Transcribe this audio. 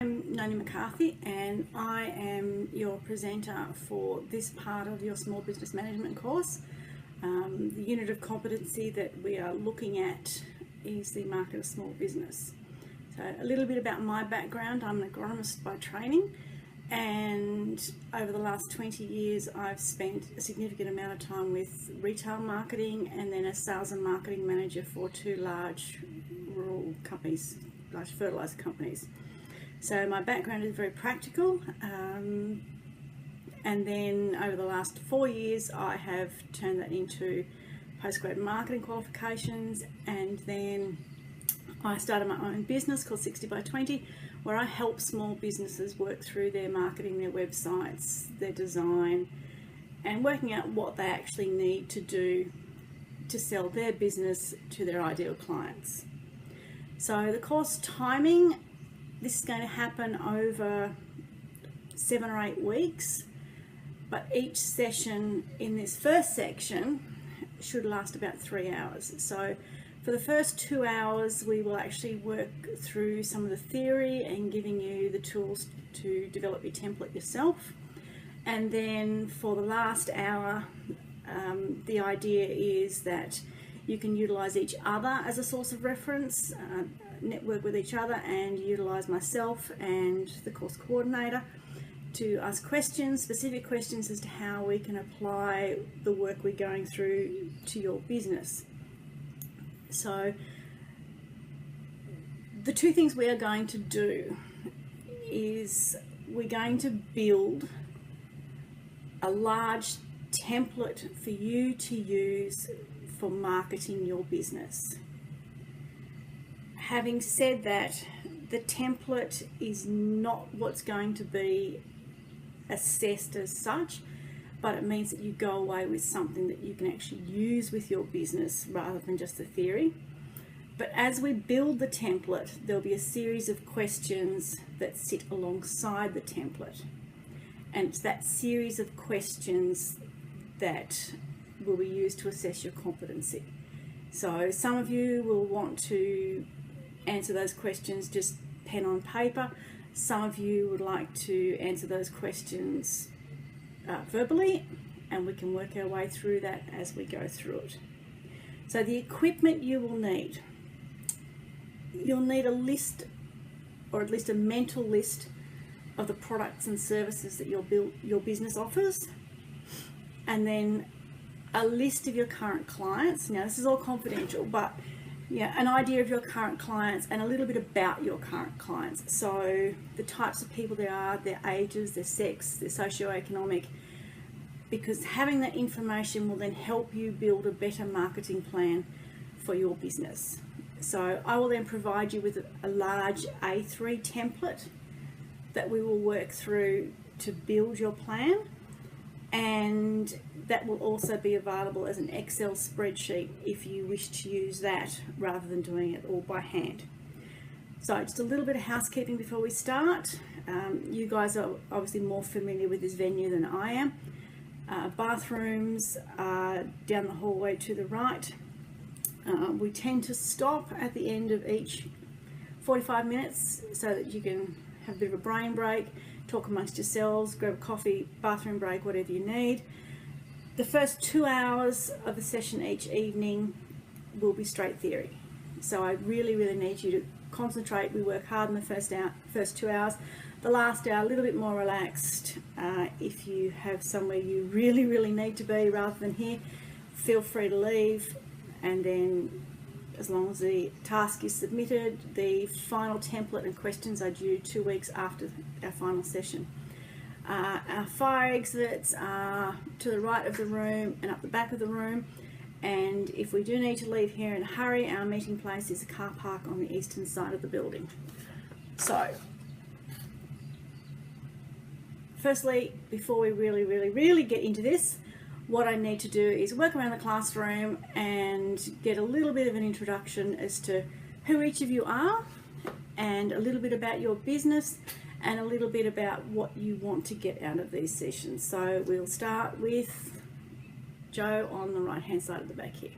I'm Noni McCarthy and I am your presenter for this part of your small business management course. The unit of competency that we are looking at is the market of small business. So a little bit about my background. I'm an agronomist by training, and over the last 20 years I've spent a significant amount of time with retail marketing and then as sales and marketing manager for two large rural companies, large fertiliser companies. So my background is very practical, and then over the last 4 years I have turned that into postgrad marketing qualifications, and then I started my own business called 60 by 20, where I help small businesses work through their marketing, their websites, their design, and working out what they actually need to do to sell their business to their ideal clients. So the course timing, this is going to happen over 7 or 8 weeks, but each session in this first section should last about 3 hours. So for the first 2 hours we will actually work through some of the theory and giving you the tools to develop your template yourself, and then for the last hour the idea is that you can utilize each other as a source of reference, network with each other, and utilize myself and the course coordinator to ask questions, specific questions as to how we can apply the work we're going through to your business. So the two things we are going to do is we're going to build a large template for you to use for marketing your business. Having said that, the template is not what's going to be assessed as such, but it means that you go away with something that you can actually use with your business rather than just the theory. But as we build the template, there'll be a series of questions that sit alongside the template, and it's that series of questions that will be used to assess your competency. So some of you will want to answer those questions just pen on paper. Some of you would like to answer those questions verbally, and we can work our way through that as we go through it. So the equipment you will need, you'll need a list, or at least a mental list, of the products and services that your business offers, and then a list of your current clients. Now this is all confidential, but yeah, an idea of your current clients and a little bit about your current clients. So the types of people they are, their ages, their sex, their socioeconomic, because having that information will then help you build a better marketing plan for your business. So I will then provide you with a large A3 template that we will work through to build your plan, and that will also be available as an Excel spreadsheet if you wish to use that rather than doing it all by hand. So just a little bit of housekeeping before we start. You guys are obviously more familiar with this venue than I am. Bathrooms are down the hallway to the right. We tend to stop at the end of each 45 minutes so that you can have a bit of a brain break, talk amongst yourselves, grab a coffee, bathroom break, whatever you need. The first 2 hours of the session each evening will be straight theory. So I really need you to concentrate. We work hard in the first 2 hours. The last hour, a little bit more relaxed. If you have somewhere you really need to be rather than here, feel free to leave, and then as long as the task is submitted, the final template and questions are due 2 weeks after our final session. Our fire exits are to the right of the room and up the back of the room, and if we do need to leave here in a hurry, our meeting place is a car park on the eastern side of the building. So firstly, before we really get into this, what I need to do is work around the classroom and get a little bit of an introduction as to who each of you are, and a little bit about your business, and a little bit about what you want to get out of these sessions. So we'll start with Joe on the right hand side of the back here.